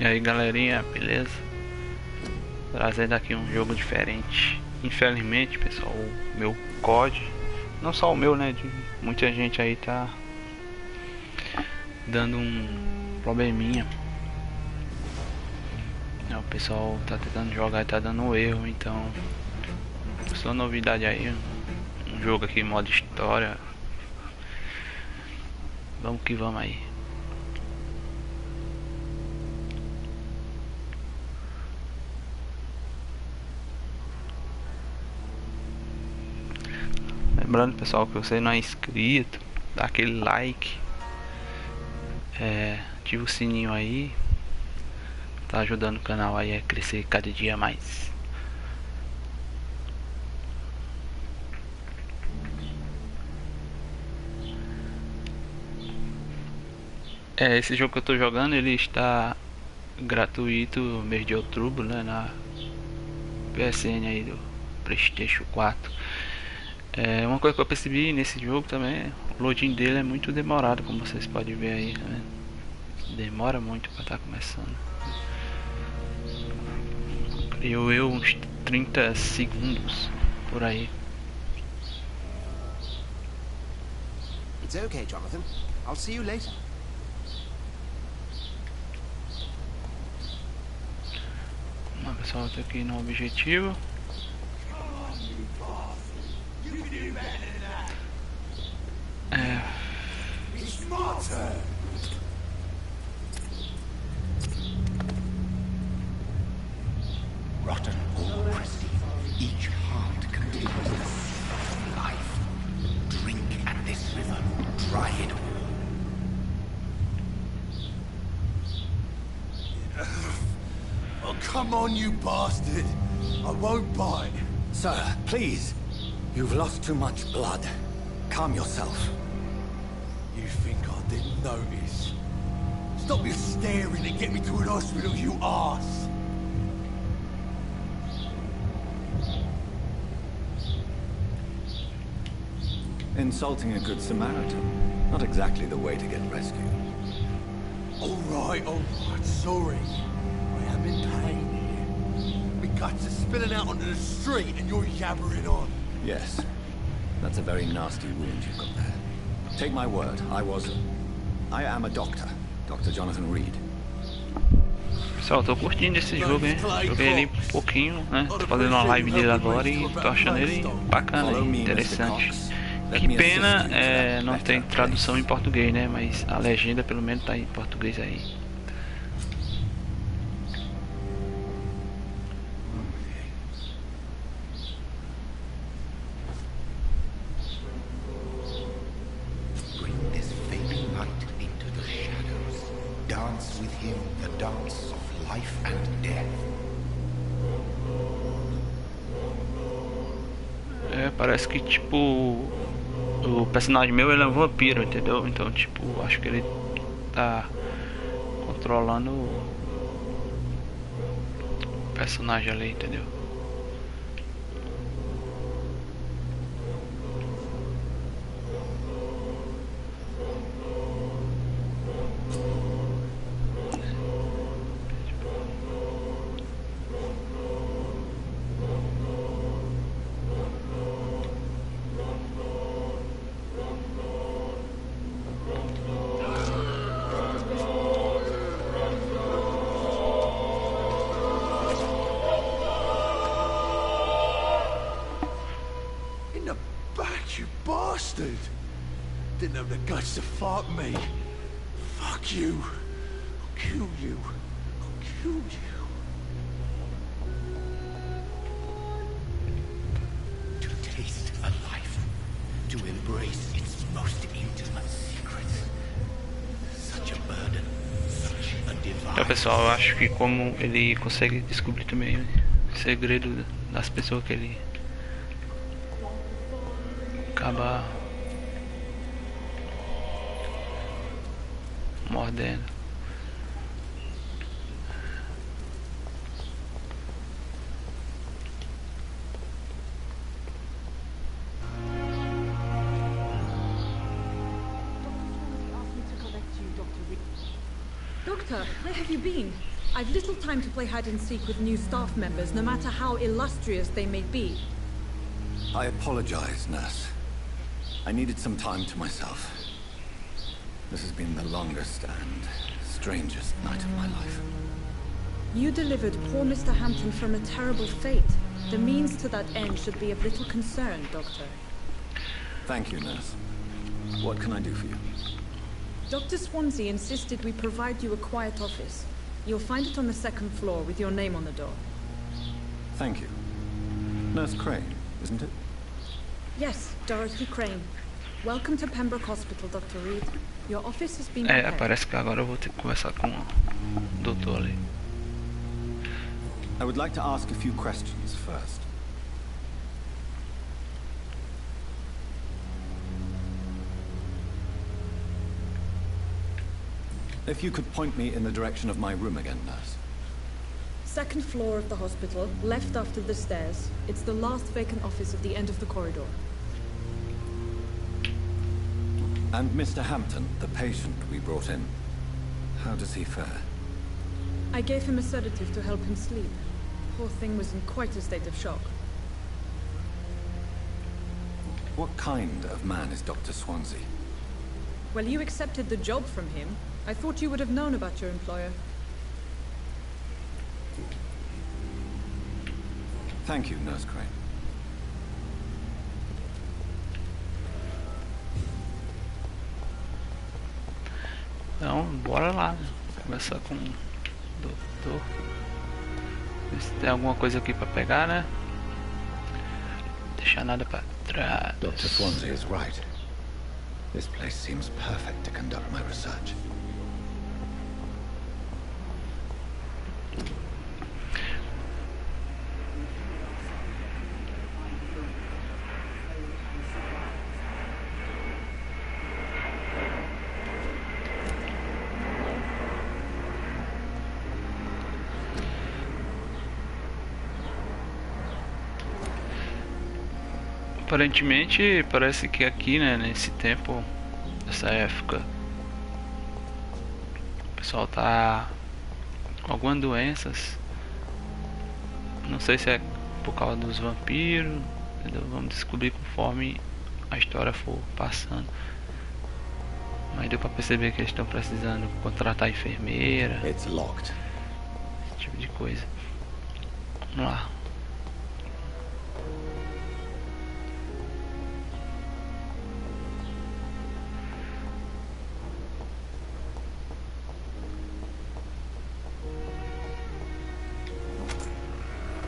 E aí galerinha, beleza? Trazendo aqui um jogo diferente. Infelizmente pessoal, o meu COD, não só o meu né, de muita gente aí tá dando um probleminha. O pessoal tá tentando jogar e tá dando um erro, então só novidade aí, um jogo aqui modo história. Vamos que vamos aí. Lembrando pessoal que você não é inscrito, dá aquele like, ativa o sininho aí, tá ajudando o canal aí a crescer cada dia mais. Esse jogo que eu tô jogando, ele está gratuito no mês de outubro, né, na PSN aí do PlayStation 4. Uma coisa que eu percebi nesse jogo também, o loading dele é muito demorado, como vocês podem ver aí, né? Demora muito para estar começando. Eu uns 30 segundos por aí. It's okay, Jonathan. I'll see you later. Vamos pessoal, eu tô aqui no objetivo. Rotten or pristine, each heart contains life. Drink at this river, try it all. Oh, come on, you bastard! I won't bite. Sir, please. You've lost too much blood. Calm yourself. You think I didn't notice? Stop your staring and get me to an hospital, you arse! Insulting a good Samaritan. Not exactly the way to get rescued. Alright, sorry. I am in pain here. My guts are spilling out onto the street and you're yabbering on. Yes. That's a very nasty wound you've got there. Take my word, I am a doctor. Dr. Jonathan Reed. Pessoal, tô curtindo esse jogo, hein? Joguei ele um pouquinho, né? Tô fazendo uma live dele agora e tô achando ele bacana, interessante. Que pena não tem tradução em português, né? Mas a legenda pelo menos tá em português aí. Bring this fading light into the shadows. Dance with him the dance of life and death. Parece que tipo o personagem meu ele é um vampiro, entendeu? Então tipo, acho que ele tá controlando o personagem ali, entendeu? Didn't have the guts to fuck me. Fuck you. I'll kill you. I'll kill you. To taste a life, to embrace its most intimate secrets. Such a burden, such a divine. Então pessoal, eu acho que como ele consegue descobrir também o segredo das pessoas que ele acaba mordendo. Dr. Tuca asked me to collect you, Dr. Doctor, where have you been? I've little time to play hide and seek with new staff members, no matter how illustrious they may be. I apologize, nurse. I needed some time to myself. This has been the longest and strangest night of my life. You delivered poor Mr. Hampton from a terrible fate. The means to that end should be of little concern, Doctor. Thank you, nurse. What can I do for you? Dr. Swansea insisted we provide you a quiet office. You'll find it on the second floor with your name on the door. Thank you. Nurse Crane, isn't it? Yes, Dorothy Crane. Welcome to Pembroke Hospital, Dr. Reed. Your office has been prepared. Parece que agora eu vou ter que conversar com o doutor ali. I would like to ask a few questions first. If you could point me in the direction of my room again, nurse. Second floor of the hospital, left after the stairs. It's the last vacant office at the end of the corridor. And Mr. Hampton, the patient we brought in, how does he fare? I gave him a sedative to help him sleep. Poor thing was in quite a state of shock. What kind of man is Dr. Swansea? Well, you accepted the job from him. I thought you would have known about your employer. Thank you, Nurse Crane. Então, bora lá, né? Começar com o doutor. Ver se tem alguma coisa aqui pra pegar, né? Não deixar nada pra trás. Dr. Swansea is right. This place seems perfect to conduct my research. Aparentemente, parece que aqui, né, nesse tempo, nessa época, o pessoal tá com algumas doenças. Não sei se é por causa dos vampiros, entendeu? Vamos descobrir conforme a história for passando. Mas deu pra perceber que eles estão precisando contratar enfermeira, It's locked. esse tipo de coisa. Vamos lá.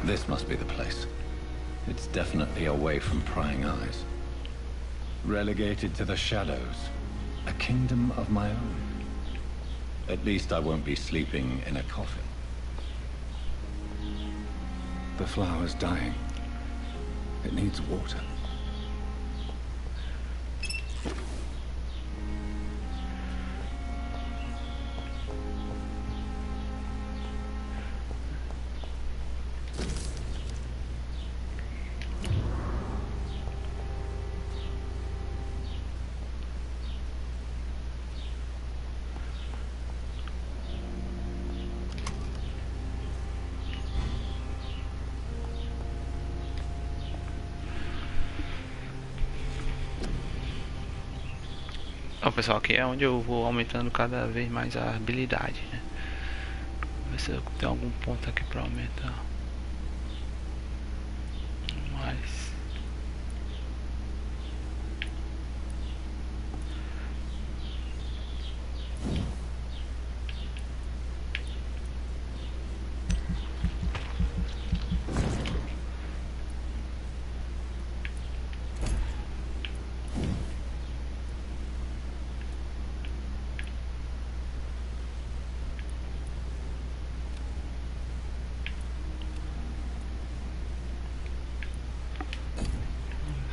This must be the place. It's definitely away from prying eyes. Relegated to the shadows. A kingdom of my own. At least I won't be sleeping in a coffin. The flower's dying. It needs water. Ó, pessoal, aqui é onde eu vou aumentando cada vez mais a habilidade, né? Ver se eu tenho algum ponto aqui pra aumentar mais.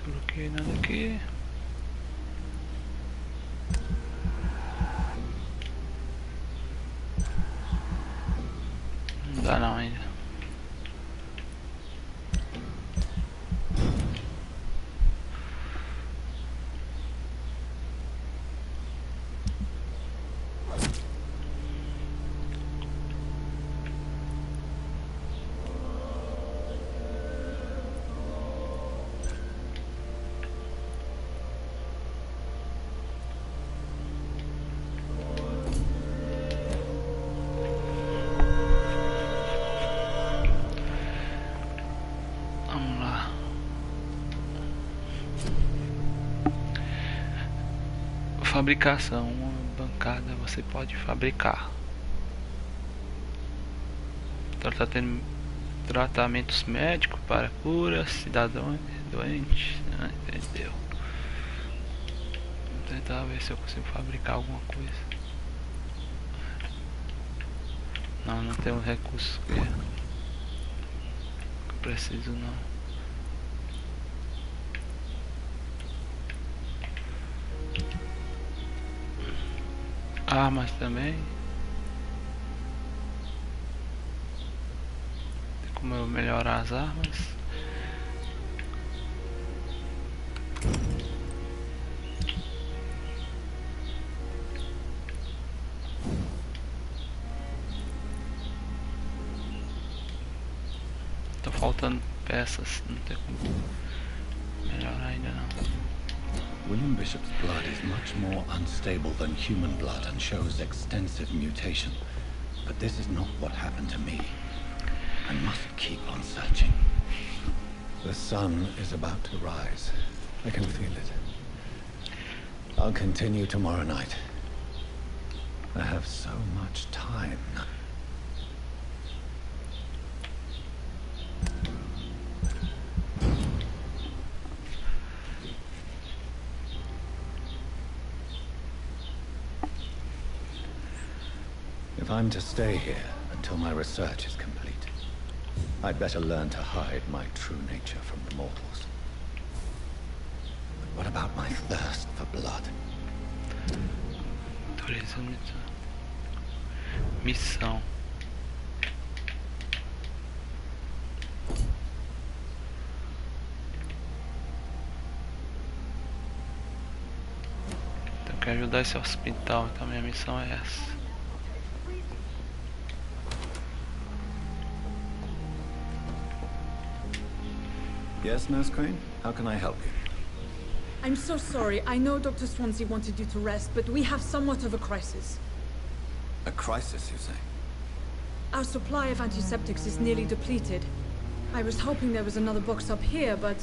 Bloqueei nada aqui. Não dá não ainda. fabricação. Uma bancada você pode fabricar. Então tá tendo tratamentos médicos para cura, cidadãos doentes. Entendeu? Vou tentar ver se eu consigo fabricar alguma coisa. Não tenho recursos que eu preciso não. Armas também. Tem como eu melhorar as armas. Tá faltando peças, não tem como melhorar ainda não. William Bishop's blood is much more unstable than human blood and shows extensive mutation. But this is not what happened to me. I must keep on searching. The sun is about to rise. I can feel it. I'll continue tomorrow night. I have so much time. If I'm to stay here until my research is complete, I'd better learn to hide my true nature from the mortals. But what about my thirst for blood? Missão. Então eu quero ajudar esse hospital, então minha missão é essa. Yes, Nurse Crane? How can I help you? I'm so sorry. I know Dr. Swansea wanted you to rest, but we have somewhat of a crisis. A crisis, you say? Our supply of antiseptics is nearly depleted. I was hoping there was another box up here, but...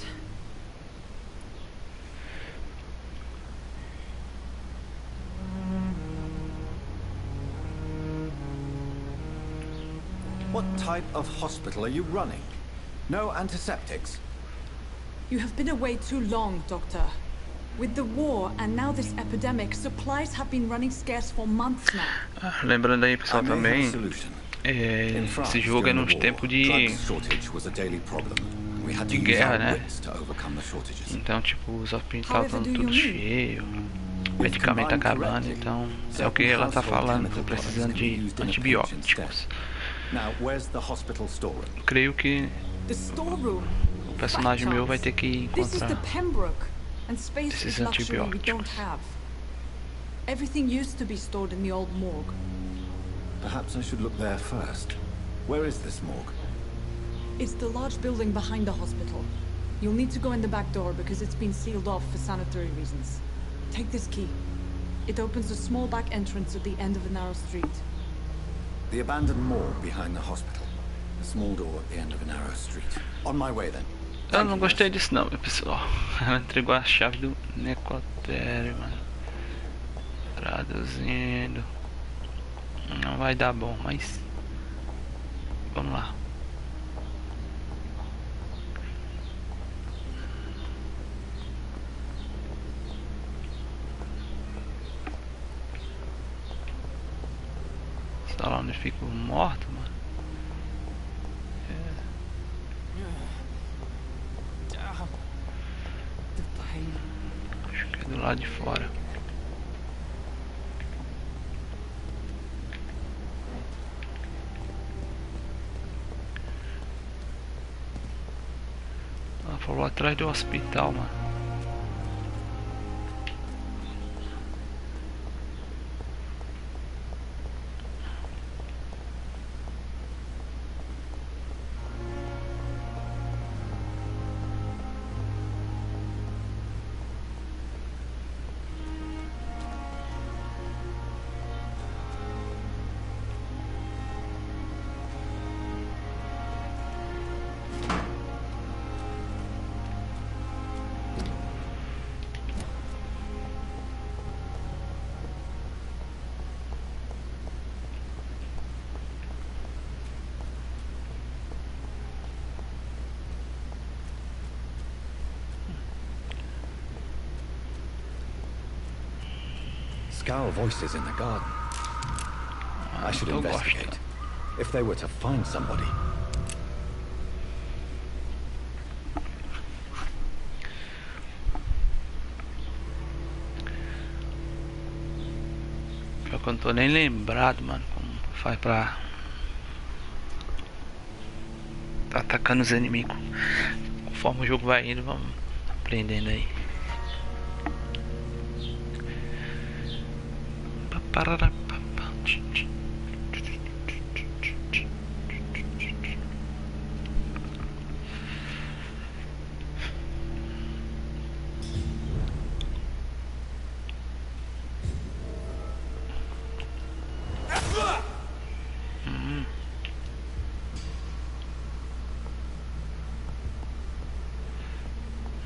What type of hospital are you running? No antiseptics? You have been away too long, Doctor. With the war and now this epidemic, supplies have been running scarce for months now. Lembrando aí, pessoal, também, esse jogo é nos tempos de guerra, né? Então, tipo, os hospitais estão tudo cheio, medicamento acabando, então é o que ela tá falando, tô precisando de antibióticos. Creio que o personagem meu vai ter que encontrar esses antibióticos. Everything used to be stored in the old morgue. Perhaps I should look there first. Where is this morgue? It's the large building behind the hospital. You'll need to go in the back door because it's been sealed off for sanitary reasons. Take this key. It opens a small back entrance at the end of a narrow street. The abandoned morgue behind the hospital. A small door at the end of a narrow street. On my way then. Eu não gostei disso não, pessoal. Ela entregou a chave do necrotério, mano. Traduzindo. Não vai dar bom, mas vamos lá. Sala onde fica morto, mano. Acho que é do lado de fora. Ela falou atrás do hospital, mano. Scowl voices in the garden. I should Tô investigate. gostando. If they were to find somebody. Pior que eu não tô nem lembrado, mano, como faz pra tá atacando os inimigos. Conforme o jogo vai indo, vamos aprendendo aí.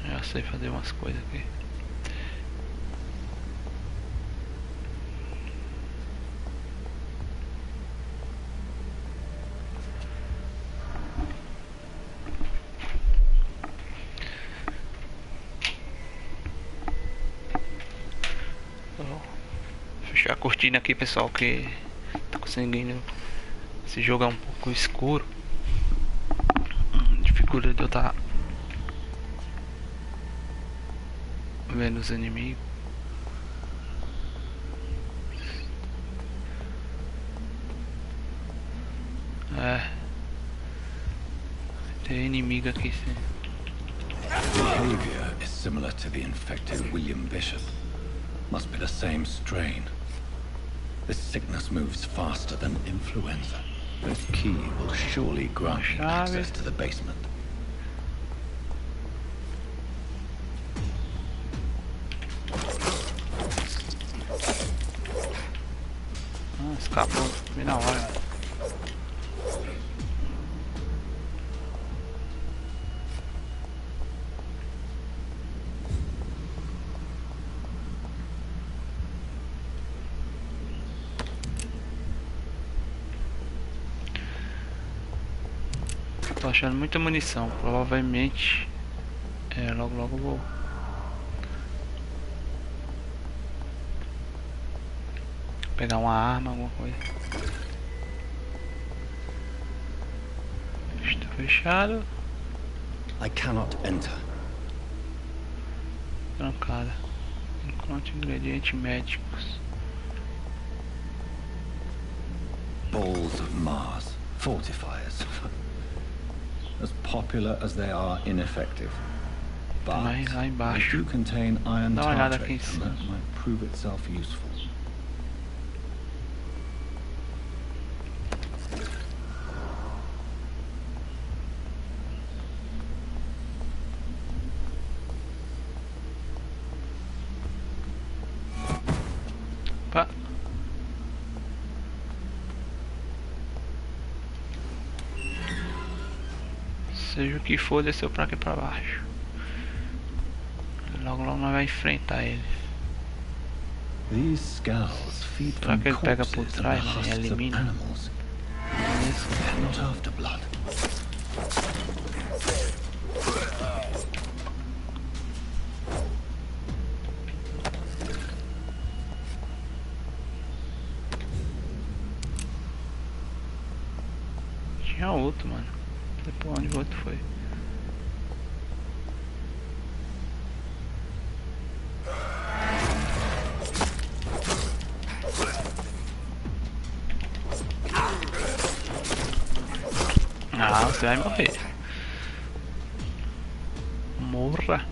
Já sei fazer umas coisas aqui. Vou fechar a cortina aqui, pessoal, que tá conseguindo. Esse jogo é um pouco escuro. Dificuldade de eu estar vendo os inimigos. É. Tem inimigo aqui sim. Behavior is similar to the infected William Bishop. Must be the same strain. This sickness moves faster than influenza. This key will surely grant me access to the basement. Escapou bem na hora. Tô achando muita munição. Provavelmente logo vou pegar uma arma, alguma coisa. Está fechado. I cannot enter. Trancada. Encontre ingredientes médicos. Balls of Mars. Fortifiers. As popular as they are ineffective. But Lá they embaixo. do contain iron Dá uma olhada aqui em tartrate, and cima. that might prove itself useful. Opa. Seja o que for, desceu pra aqui pra baixo. Logo nós vai enfrentar ele. These scowls feed Será from que ele pega por corpses and the trás, né? husks of Elimina? animals. They're not after blood. Tinha outro, mano. Depois onde o outro foi. Ah, você vai morrer. Morra.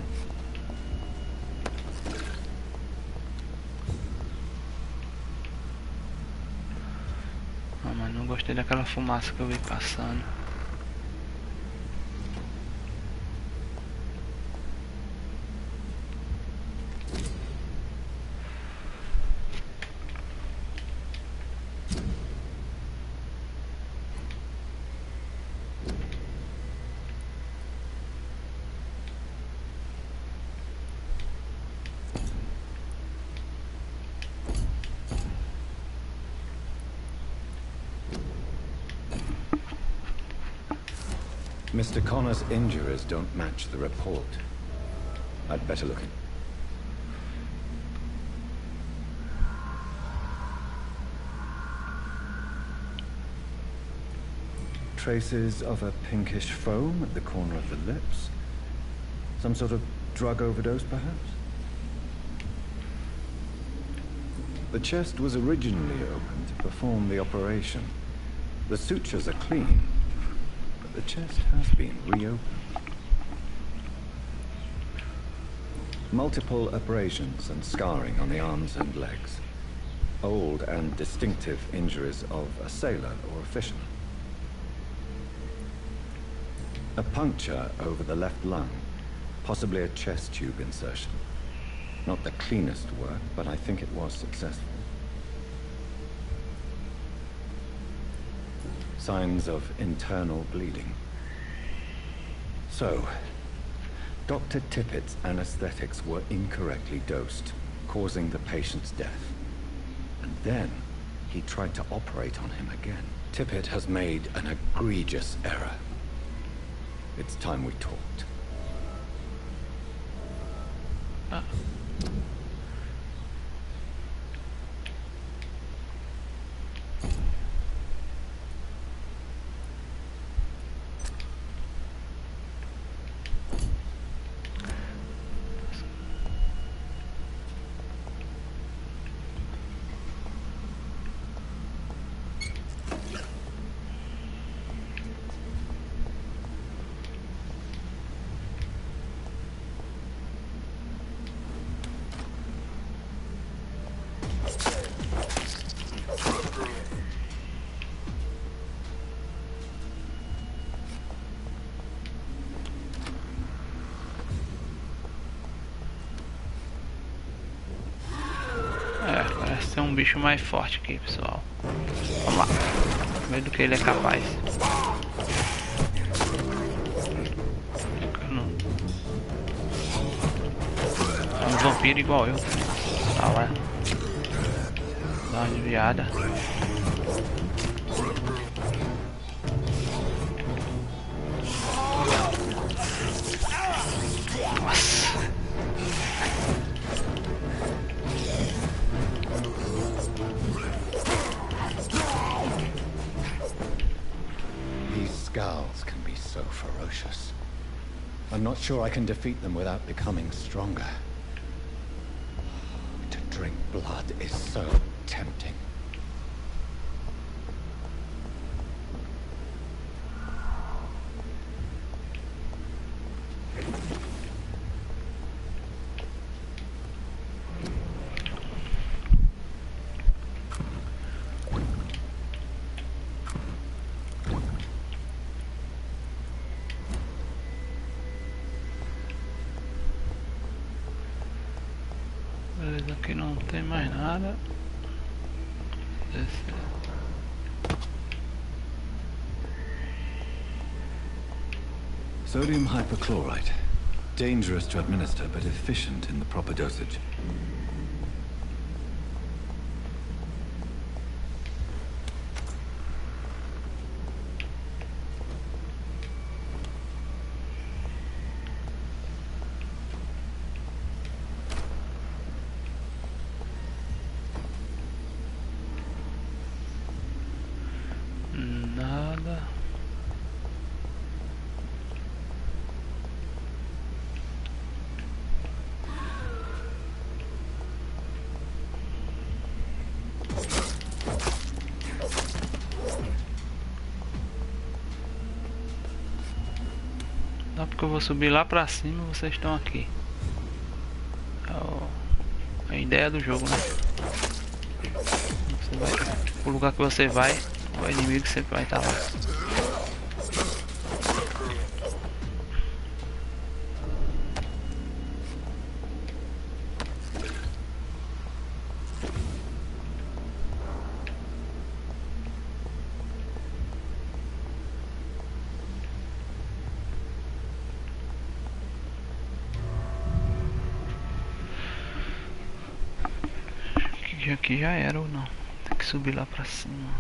Ah, mas não gostei daquela fumaça que eu vi passando. Mr. Connor's injuries don't match the report. I'd better look in. traces of a pinkish foam at the corner of the lips. Some sort of drug overdose, perhaps? The chest was originally open to perform the operation. The sutures are clean, but the chest has been reopened. Multiple abrasions and scarring on the arms and legs. Old and distinctive injuries of a sailor or a fisherman. A puncture over the left lung, possibly a chest tube insertion. Not the cleanest work, but I think it was successful. Signs of internal bleeding. So, Dr. Tippett's anesthetics were incorrectly dosed, causing the patient's death. And then, he tried to operate on him again. Tippett has made an egregious error. It's time we talked. Parece ser um bicho mais forte aqui, pessoal. Vamos lá. Ver do que ele é capaz. É um vampiro igual eu. Tá lá. Dá uma desviada. Skulls can be so ferocious. I'm not sure I can defeat them without becoming stronger. To drink blood is so tempting. Beleza, aqui não tem mais nada. Sodium hypochlorite. Dangerous to administer, but efficient in the proper dosage. Nada. Não, porque eu vou subir lá pra cima e vocês estão aqui. É a ideia do jogo, né? Você vai, o lugar que você vai, o inimigo sempre vai estar lá. Aqui já era ou não? Tem que subir lá pra cima.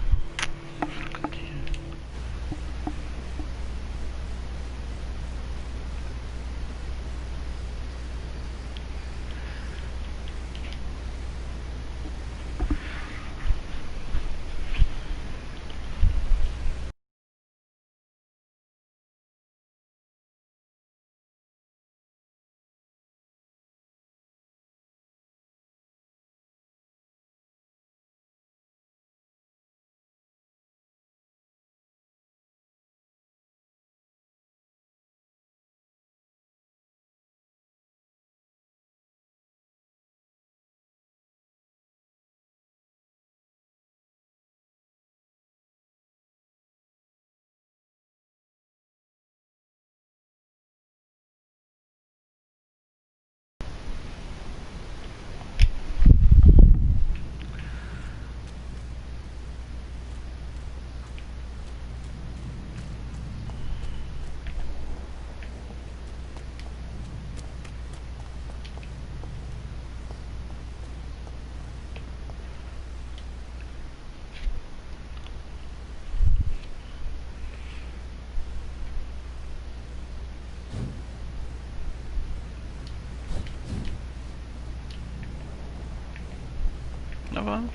gravando.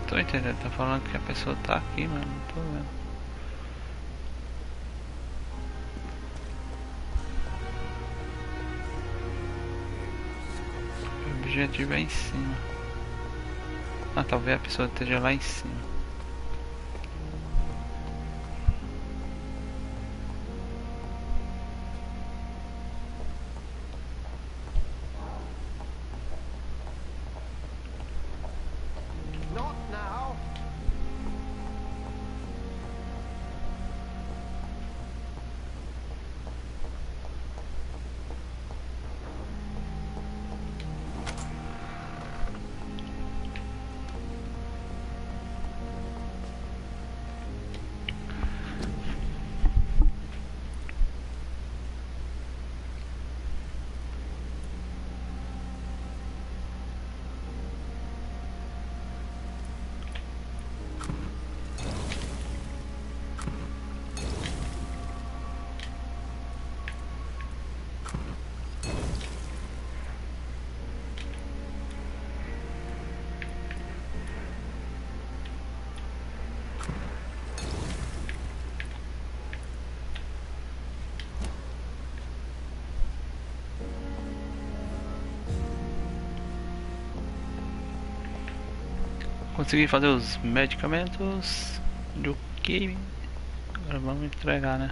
Tô entendendo, tá falando que a pessoa tá aqui, mas não tô vendo. O objetivo é em cima. Ah, talvez a pessoa esteja lá em cima. Not now. Consegui fazer os medicamentos do que agora vamos entregar, né?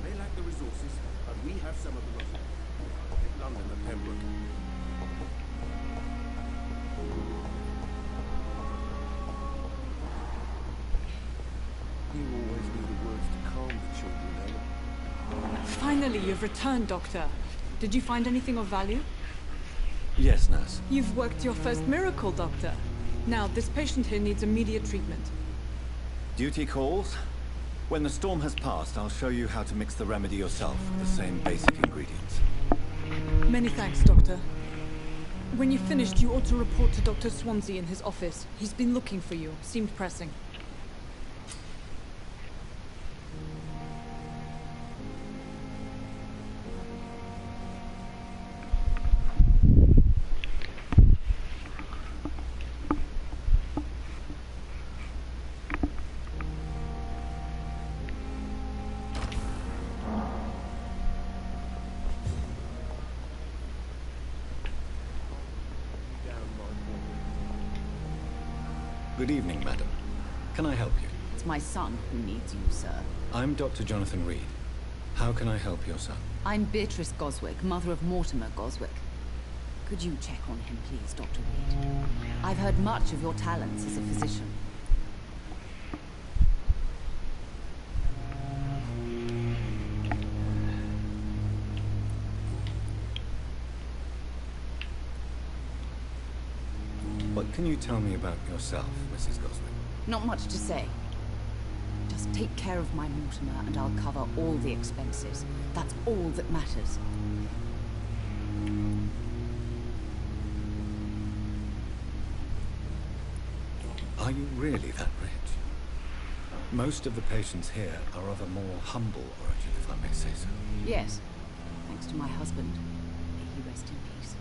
They lack the resources, but we have some of the rough. Take London and Pembroke. You always knew the words to calm the children, Ella. Finally, you've returned, Doctor. Did you find anything of value? Yes, nurse. You've worked your first miracle, Doctor. Now, this patient here needs immediate treatment. Duty calls. When the storm has passed, I'll show you how to mix the remedy yourself, the same basic ingredients. Many thanks, Doctor. When you've finished, you ought to report to Dr. Swansea in his office. He's been looking for you. Seemed pressing. Good evening, madam. Can I help you? It's my son who needs you, sir. I'm Dr. Jonathan Reed. How can I help your son? I'm Beatrice Goswick, mother of Mortimer Goswick. Could you check on him, please, Dr. Reed? I've heard much of your talents as a physician. What can you tell me about yourself, Mrs. Goswick? Not much to say. Just take care of my Mortimer and I'll cover all the expenses. That's all that matters. Are you really that rich? Most of the patients here are of a more humble origin, if I may say so. Yes, thanks to my husband. May he rest in peace.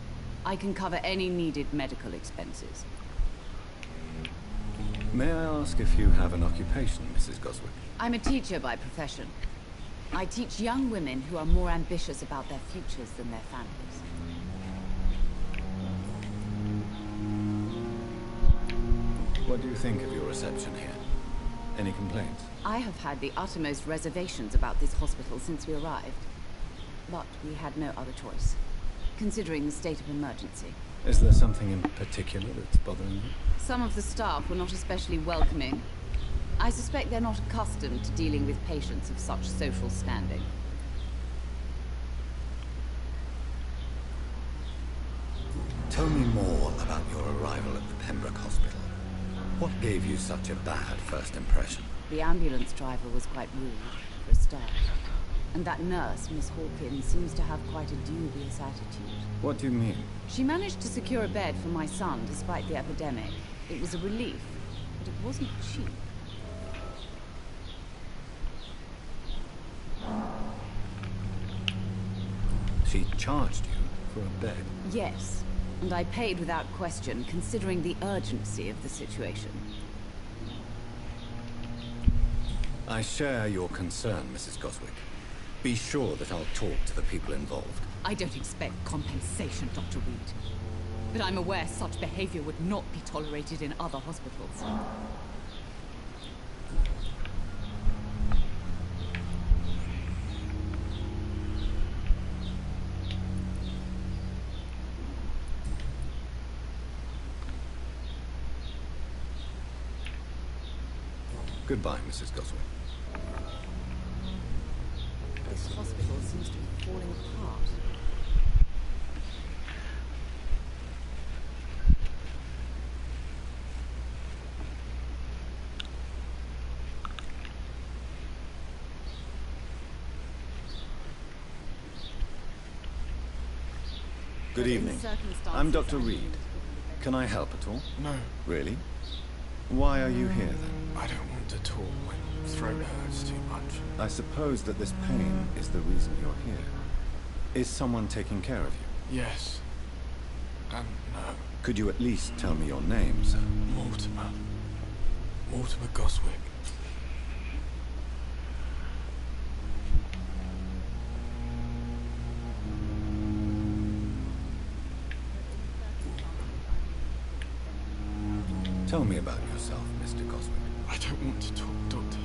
I can cover any needed medical expenses. May I ask if you have an occupation, Mrs. Goswick? I'm a teacher by profession. I teach young women who are more ambitious about their futures than their families. What do you think of your reception here? Any complaints? I have had the uttermost reservations about this hospital since we arrived. But we had no other choice, considering the state of emergency. Is there something in particular that's bothering you? Some of the staff were not especially welcoming. I suspect they're not accustomed to dealing with patients of such social standing. Tell me more about your arrival at the Pembroke Hospital. What gave you such a bad first impression? The ambulance driver was quite rude, for a start. And that nurse, Miss Hawkins, seems to have quite a dubious attitude. What do you mean? She managed to secure a bed for my son despite the epidemic. It was a relief, but it wasn't cheap. She charged you for a bed? Yes, and I paid without question, considering the urgency of the situation. I share your concern, Mrs. Goswick. Be sure that I'll talk to the people involved. I don't expect compensation, Dr. Reed. But I'm aware such behavior would not be tolerated in other hospitals. Goodbye, Mrs. Goswick. This hospital seems to be falling apart. Good evening. I'm Dr. Reed. Can I help at all? No, Really? Why are you here then? I don't want to talk. My throat hurts too much. I suppose that this pain is the reason you're here. Is someone taking care of you? Yes. And no. Could you at least tell me your name, sir? Mortimer. Mortimer Goswick. Tell me about yourself, Mr. Goswick. I don't want to talk, Doctor.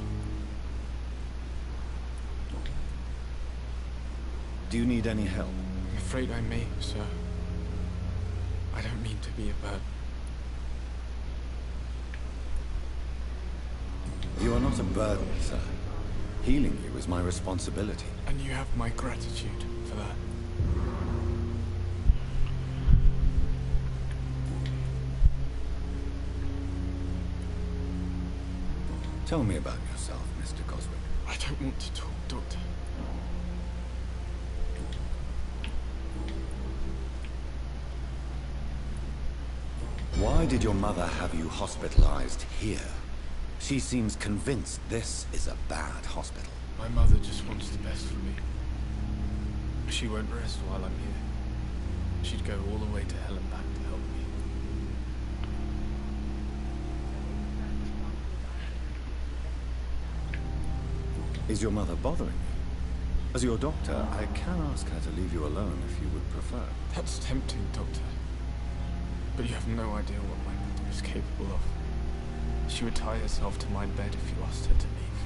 Do you need any help? I'm afraid I may, sir. I don't mean to be a burden. You are not a burden, sir. Healing you is my responsibility. And you have my gratitude for that. Tell me about yourself, Mr. Goswick. I don't want to talk, Doctor. Why did your mother have you hospitalized here? She seems convinced this is a bad hospital. My mother just wants the best for me. She won't rest while I'm here. She'd go all the way to hell and back to help me. Is your mother bothering you? As your doctor, I can ask her to leave you alone if you would prefer. That's tempting, Doctor. But you have no idea what my mother is capable of. She would tie herself to my bed if you asked her to leave.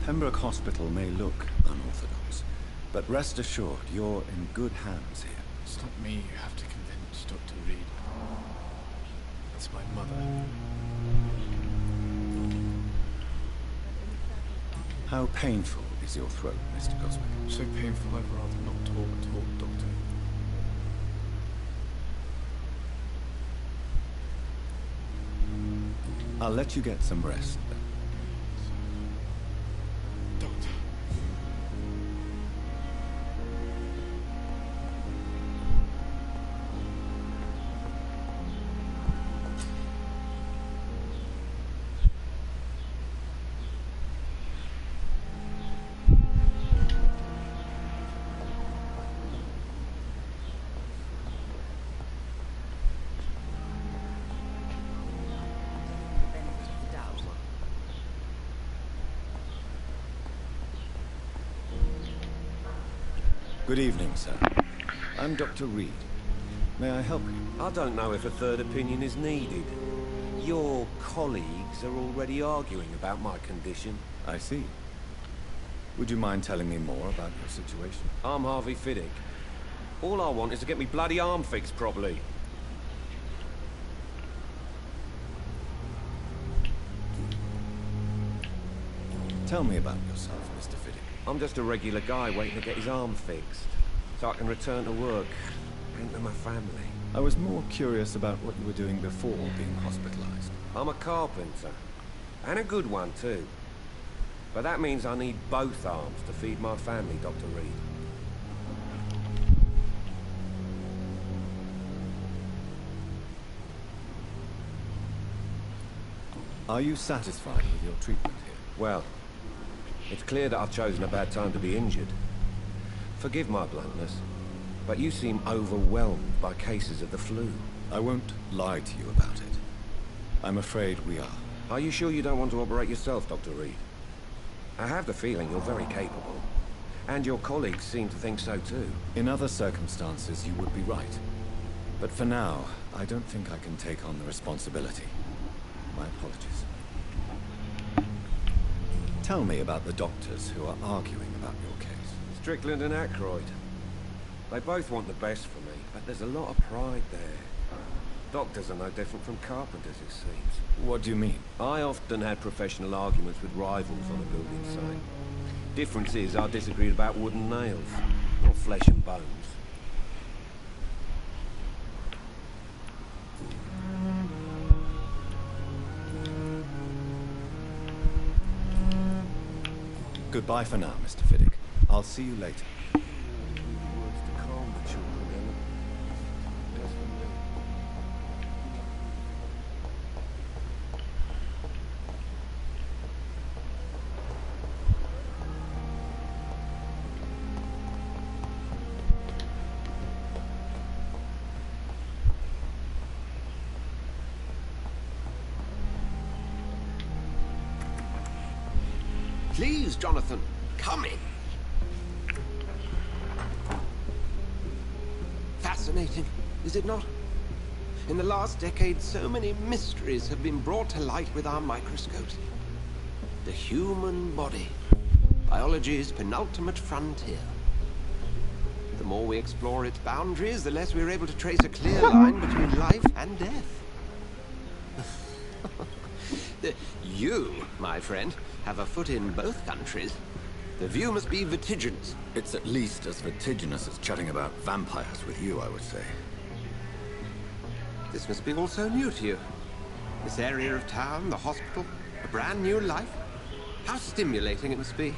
Pembroke Hospital may look unorthodox, but rest assured you're in good hands here. It's not me you have to convince, Dr. Reed. It's my mother. How painful is your throat, Mr. Goswick? So painful I'd rather not talk at all, Doctor. I'll let you get some rest then. Doctor. Benefit of the doubt. Good evening, sir. I'm Dr. Reed. May I help you? I don't know if a third opinion is needed. Your colleagues are already arguing about my condition. I see. Would you mind telling me more about your situation? I'm Harvey Fiddick. All I want is to get me bloody arm fixed properly. Tell me about yourself, Mr. Fiddick. I'm just a regular guy waiting to get his arm fixed, so I can return to work, and to my family. I was more curious about what you were doing before being hospitalized. I'm a carpenter, and a good one too. But that means I need both arms to feed my family, Dr. Reed. Are you satisfied with your treatment here? Well, it's clear that I've chosen a bad time to be injured. Forgive my bluntness, but you seem overwhelmed by cases of the flu. I won't lie to you about it. I'm afraid we are. Are you sure you don't want to operate yourself, Dr. Reed? I have the feeling you're very capable. And your colleagues seem to think so too. In other circumstances, you would be right. But for now, I don't think I can take on the responsibility. My apologies. Tell me about the doctors who are arguing about your case. Strickland and Aykroyd. They both want the best for me, but there's a lot of pride there. Doctors are no different from carpenters, it seems. What do you mean? I often had professional arguments with rivals on a building site. Difference is I disagreed about wooden nails, not flesh and bones. Goodbye for now, Mr. Fiddick. I'll see you later. Words to calm the children, Ellen. Desperately. Please, Jonathan, come in. Fascinating, is it not? In the last decade, so many mysteries have been brought to light with our microscopes. The human body, biology's penultimate frontier. The more we explore its boundaries, the less we're able to trace a clear line between life and death. You, my friend, have a foot in both countries. The view must be vertiginous. It's at least as vertiginous as chatting about vampires with you, I would say. This must be all so new to you. This area of town, the hospital, a brand new life. How stimulating it must be.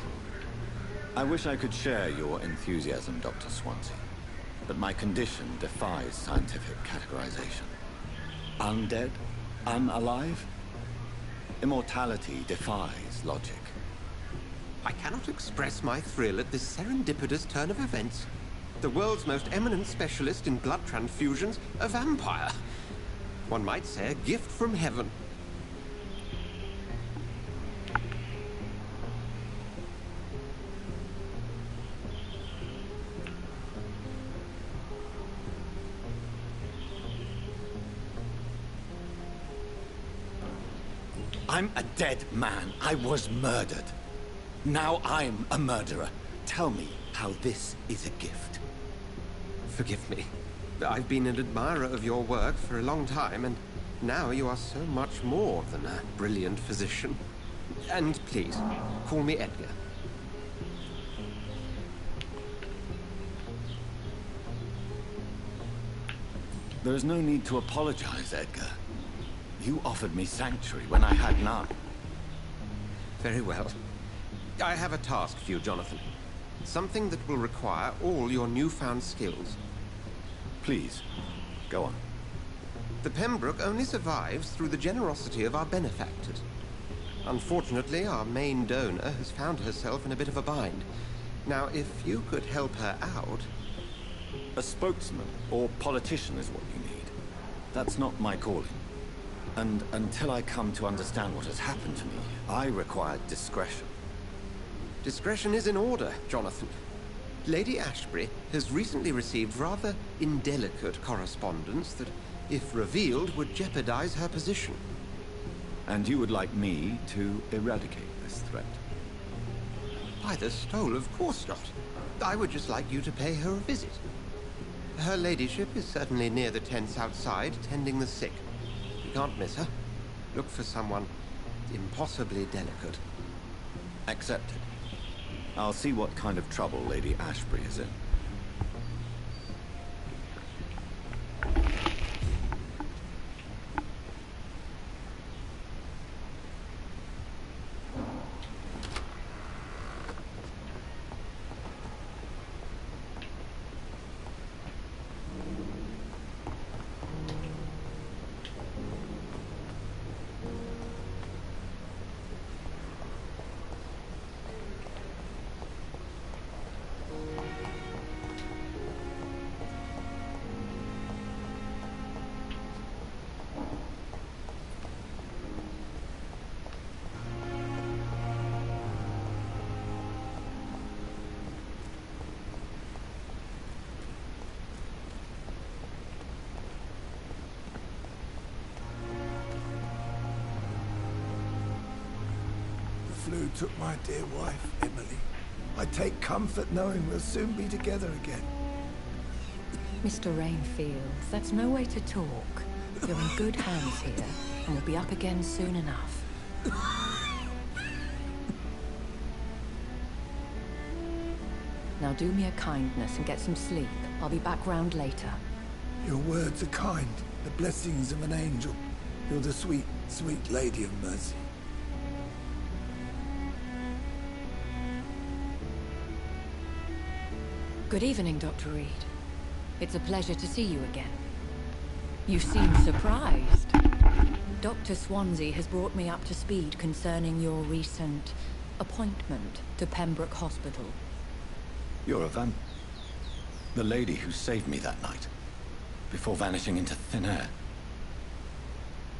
I wish I could share your enthusiasm, Dr. Swansea. But my condition defies scientific categorization. Undead? Unalive? Immortality defies logic. I cannot express my thrill at this serendipitous turn of events. The world's most eminent specialist in blood transfusions, a vampire. One might say a gift from heaven. I'm a dead man. I was murdered. Now I'm a murderer. Tell me how this is a gift. Forgive me. I've been an admirer of your work for a long time, and now you are so much more than a brilliant physician. And please, call me Edgar. There is no need to apologize, Edgar. You offered me sanctuary when I had none. Very well. I have a task for you, Jonathan. Something that will require all your newfound skills. Please, go on. The Pembroke only survives through the generosity of our benefactors. Unfortunately, our main donor has found herself in a bit of a bind. Now, if you could help her out... A spokesman or politician is what you need. That's not my calling. And until I come to understand what has happened to me, I require discretion. Discretion is in order, Jonathan. Lady Ashbury has recently received rather indelicate correspondence that, if revealed, would jeopardize her position. And you would like me to eradicate this threat? By the stole, of course not. I would just like you to pay her a visit. Her ladyship is certainly near the tents outside, tending the sick. You can't miss her. Look for someone impossibly delicate. Accepted. I'll see what kind of trouble Lady Ashbury is in. The flu took my dear wife, Emily. I take comfort knowing we'll soon be together again. Mr. Rainfield, that's no way to talk. You're in good hands here, and we'll be up again soon enough. Now do me a kindness and get some sleep. I'll be back round later. Your words are kind, the blessings of an angel. You're the sweet, sweet Lady of Mercy. Good evening, Dr. Reed. It's a pleasure to see you again. You seem surprised. Dr. Swansea has brought me up to speed concerning your recent appointment to Pembroke Hospital. You're a the lady who saved me that night, before vanishing into thin air.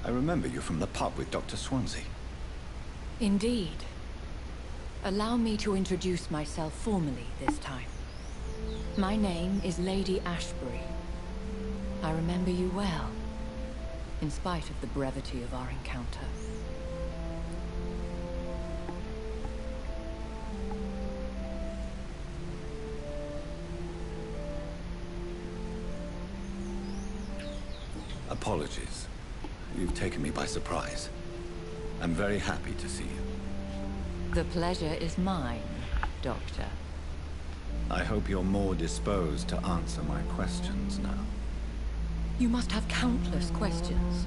I remember you from the pub with Dr. Swansea. Indeed. Allow me to introduce myself formally this time. My name is Lady Ashbury. I remember you well, in spite of the brevity of our encounter. Apologies. You've taken me by surprise. I'm very happy to see you. The pleasure is mine, Doctor. I hope you're more disposed to answer my questions now. You must have countless questions,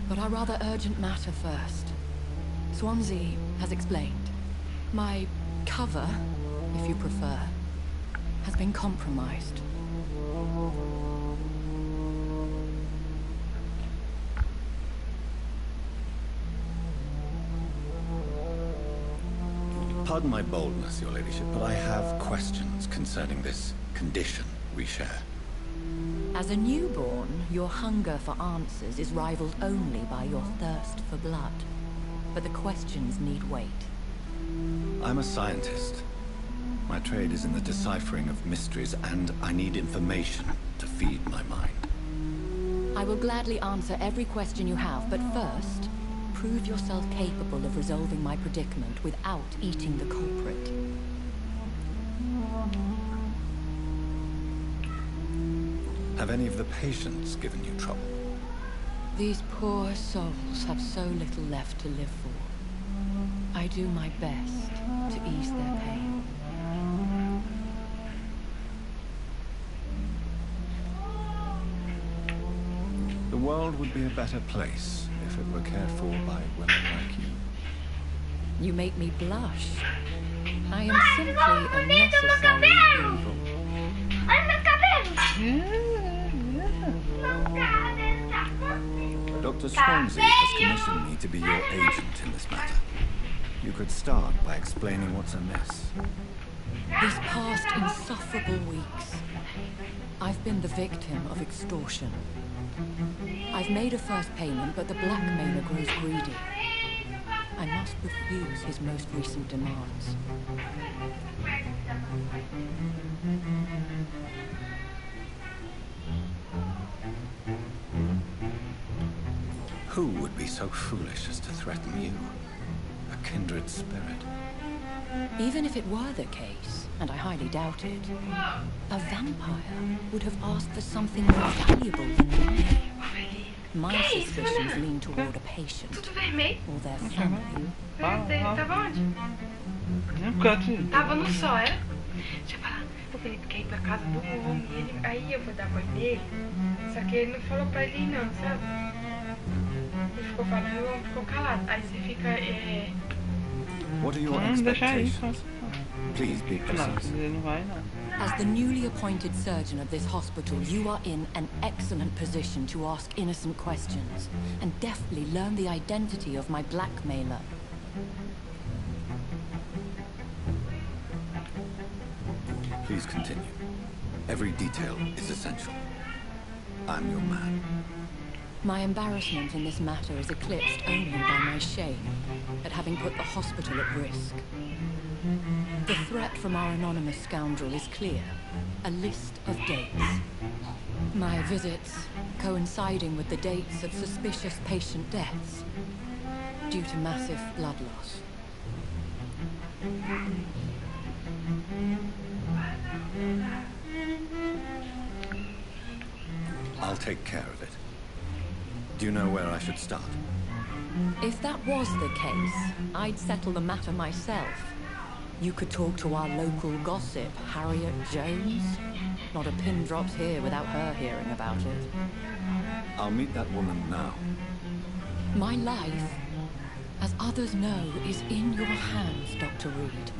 but our rather urgent matter first. Swansea has explained. My cover, if you prefer, has been compromised. Pardon my boldness, Your Ladyship, but I have questions concerning this condition we share. As a newborn, your hunger for answers is rivaled only by your thirst for blood. But the questions need wait. I'm a scientist. My trade is in the deciphering of mysteries, and I need information to feed my mind. I will gladly answer every question you have, but first, prove yourself capable of resolving my predicament without eating the culprit. Have any of the patients given you trouble? These poor souls have so little left to live for. I do my best to ease their pain. The world would be a better place if it were cared for by women like you. You make me blush. I am simply a necessary evil. Dr. Swansea has commissioned me to be your agent in this matter. You could start by explaining what's amiss. These past insufferable weeks, I've been the victim of extortion. I've made a first payment, but the blackmailer grows greedy. I must refuse his most recent demands. Who would be so foolish as to threaten you? A kindred spirit. Even if it were the case, and I highly doubt it, a vampire would have asked for something more valuable than life. My suspicions lean toward a patient, Tudo vermelho? or their family. Tava onde? No canto. Tava no sol, era? Deixa eu falar. O Felipe quer ir pra casa do homem. Aí eu vou dar banho nele. Só que ele não falou pra ele ir não, sabe? Ele ficou falando e o homem ficou calado. Aí você fica... What are your Deixa aí. expectations? Please be Não, precise. ele não vai não. As the newly appointed surgeon of this hospital, you are in an excellent position to ask innocent questions and deftly learn the identity of my blackmailer. Please continue. Every detail is essential. I'm your man. My embarrassment in this matter is eclipsed only by my shame at having put the hospital at risk. The threat from our anonymous scoundrel is clear. A list of dates. My visits coinciding with the dates of suspicious patient deaths due to massive blood loss. I'll take care of it. Do you know where I should start? If that was the case, I'd settle the matter myself. You could talk to our local gossip, Harriet Jones. Not a pin drops here without her hearing about it. I'll meet that woman now. My life, as others know, is in your hands, Dr. Reed.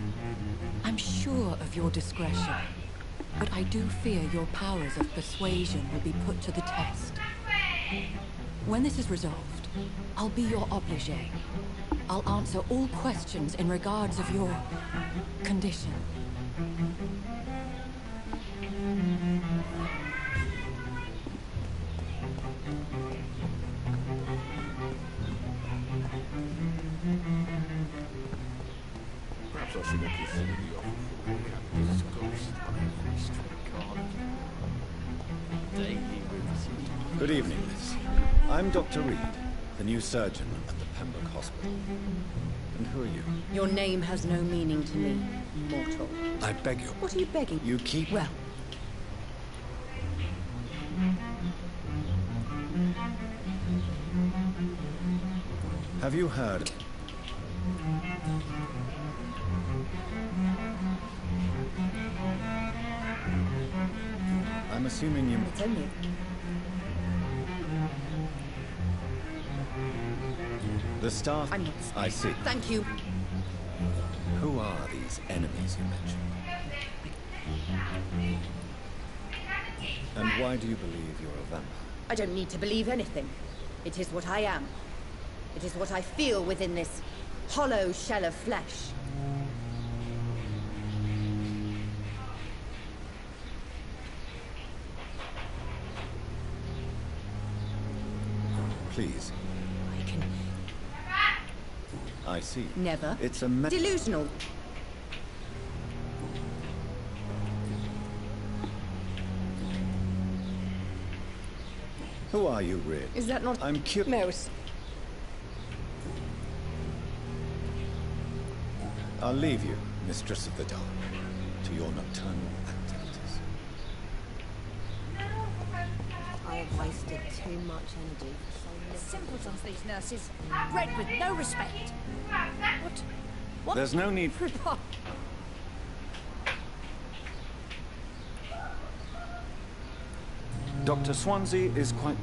I'm sure of your discretion, but I do fear your powers of persuasion will be put to the test. When this is resolved, I'll be your obligé. I'll answer all questions in regards of your condition. Perhaps I should have considered the offer for this ghost on every street corner. Daily routine. Good evening, miss. I'm Dr. Reed, the new surgeon at the Pembroke Hospital. And who are you? Your name has no meaning to me, mortal. I beg you. What are you begging? You keep... Well, Have you heard... I'm assuming you... it's only... The staff... I'm not... I see. Thank you. Who are these enemies you mentioned? And why do you believe you're a vampire? I don't need to believe anything. It is what I am. It is what I feel within this hollow shell of flesh. Please. I can I see. never... It's a... Delusional. Who are you, really? Is that not... I'm Mouse? I'll leave you, Mistress of the Dark, to your nocturnal activities. I have wasted too much energy for so little. Simpletons, these nurses. Bred with no respect. What? What? There's no need... Dr. Swansea is quite...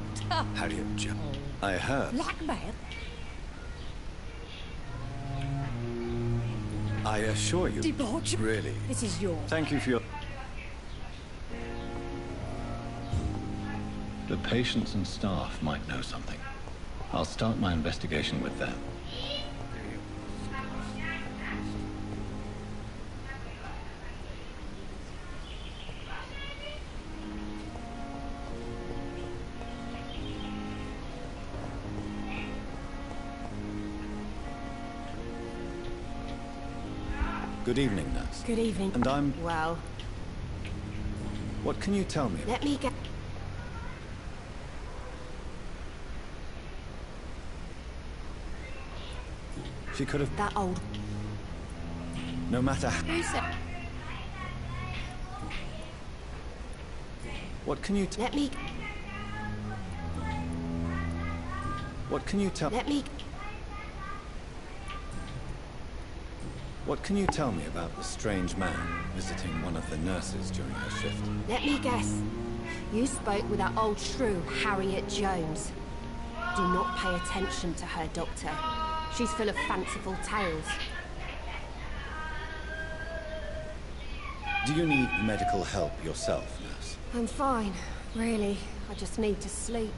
Harriet Jones. I heard. Blackmail? I assure you... Debauch? Really. This is yours. Thank you for your... The patients and staff might know something. I'll start my investigation with them. Good evening, nurse. Good evening. And I'm... Well, What can you tell me? let me get... She could have... That old... No matter... Who said... What can you... Let me... What can you tell... Let me... What can you tell me about the strange man visiting one of the nurses during her shift? Let me guess. You spoke with that old shrew, Harriet Jones. Do not pay attention to her, Doctor. She's full of fanciful tales. Do you need medical help yourself, nurse? I'm fine, really. I just need to sleep.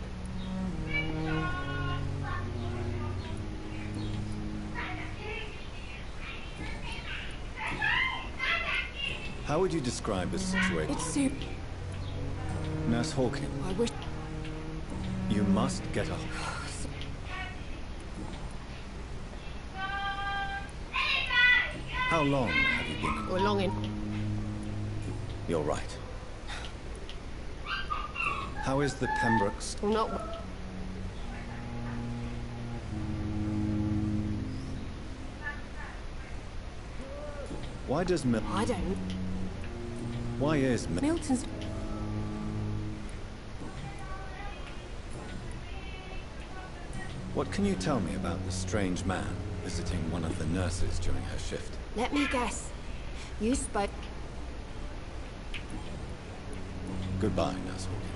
How would you describe the situation? It's soup. Nurse Hawkins, I wish... you must get a... How long have you been in... We're long in... You're right. How is the Pembrokes... Well, not... Why does I don't... Why is Milton's... What can you tell me about the strange man visiting one of the nurses during her shift? Let me guess. You spoke... Goodbye, Nurse Hawkins.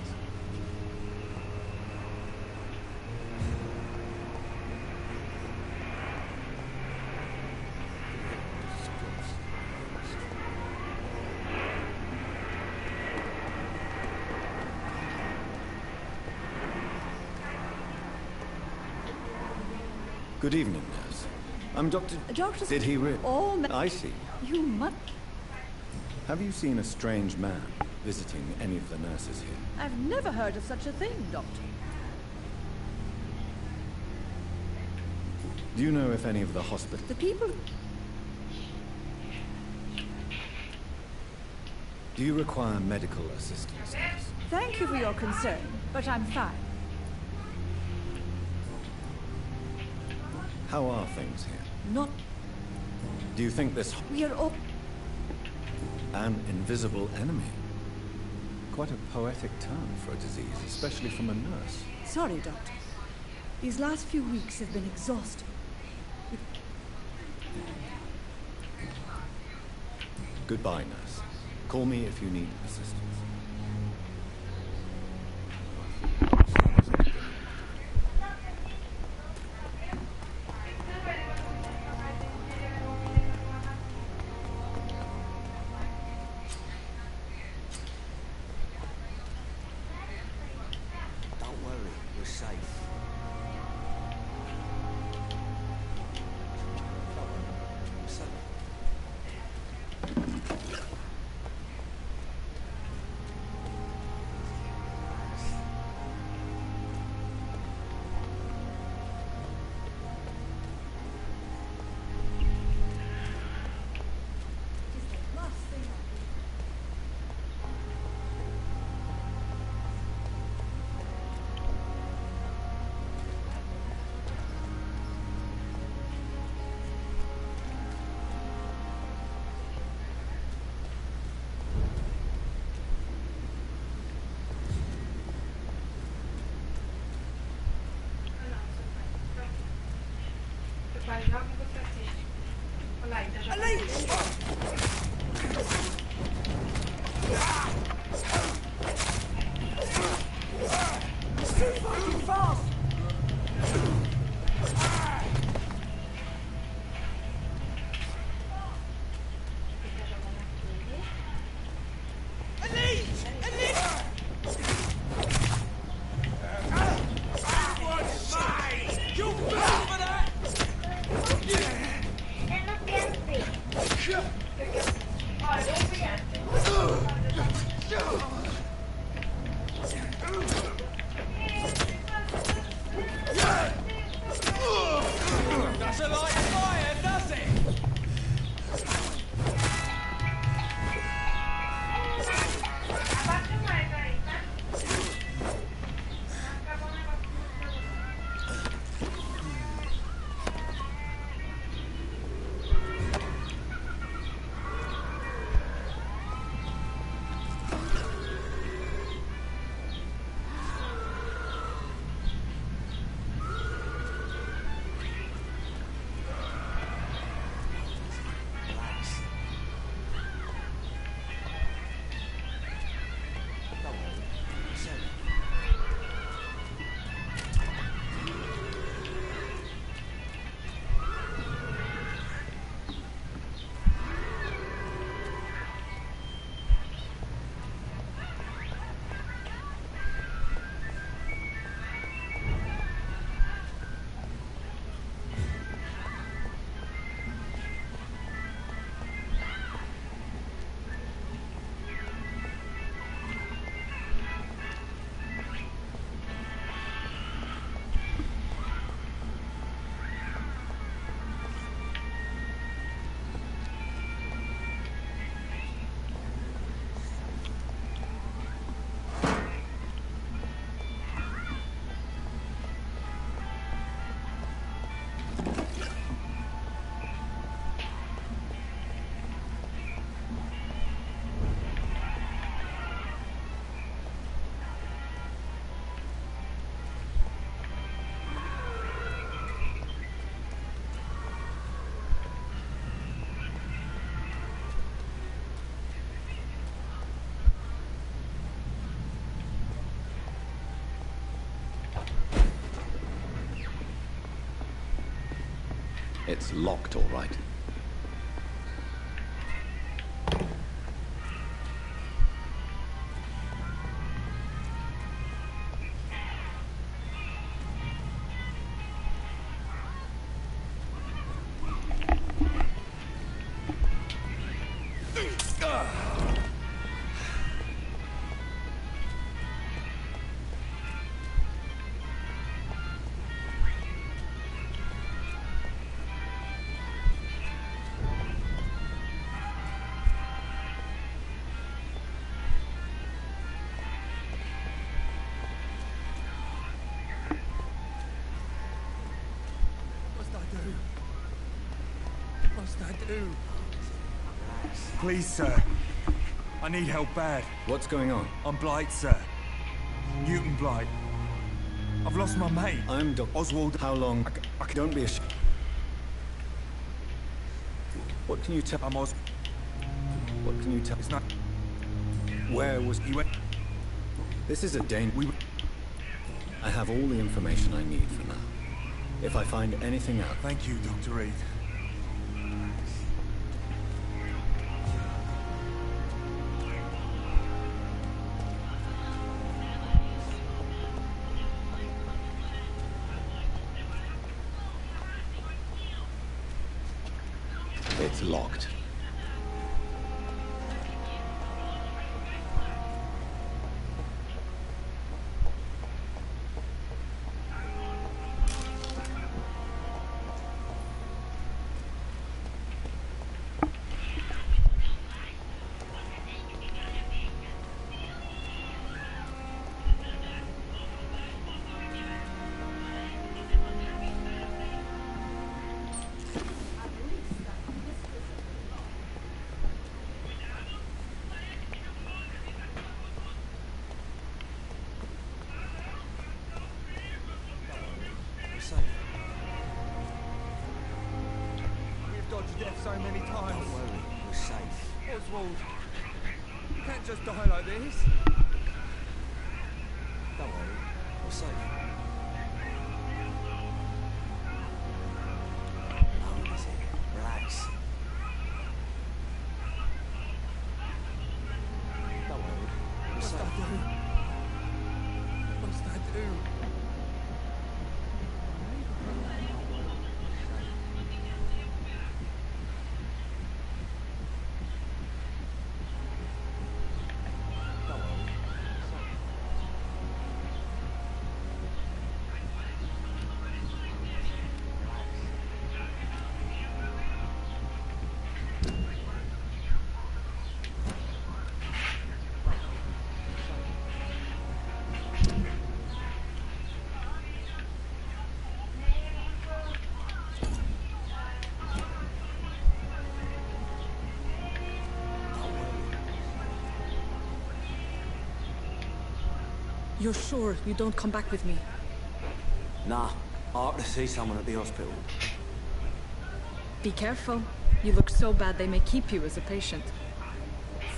Good evening, nurse. I'm Dr... Doctor... Did he really... Oh, I see. you must... Have you seen a strange man visiting any of the nurses here? I've never heard of such a thing, Doctor. Do you know if any of the hospital... The people... Do you require medical assistance, nurse? Thank you for your concern, but I'm fine. How are things here? Not... Do you think this... We are all... An invisible enemy? Quite a poetic term for a disease, especially from a nurse. Sorry, Doctor. These last few weeks have been exhausting. Goodbye, nurse. Call me if you need assistance. Sure. It's locked, all right. Please, sir. I need help bad. What's going on? I'm Blight, sir. Newton Blight. I've lost my mate. I'm Dr. Oswald. How long? Don't be ashamed. What can you tell? I'm Os. What can you tell? It's not. Where was He went. This is a danger. I have all the information I need for now. If I find anything out... Thank you, Dr. Reed. It's locked. We've dodged death so many times. Don't worry, we're safe. Oswald, you can't just die like this. Don't worry, we're safe. Oh, easy. Relax. Don't worry, we're What's safe. that do? What's that do? You're sure you don't come back with me? Nah, I have to see someone at the hospital. Be careful. You look so bad they may keep you as a patient.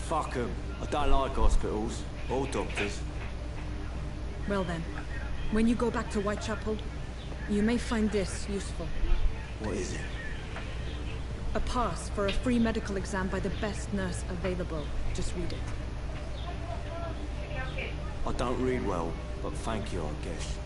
Fuck 'em. I don't like hospitals or doctors. Well then, when you go back to Whitechapel, you may find this useful. What is it? A pass for a free medical exam by the best nurse available. Just read it. I don't read well, but thank you, I guess.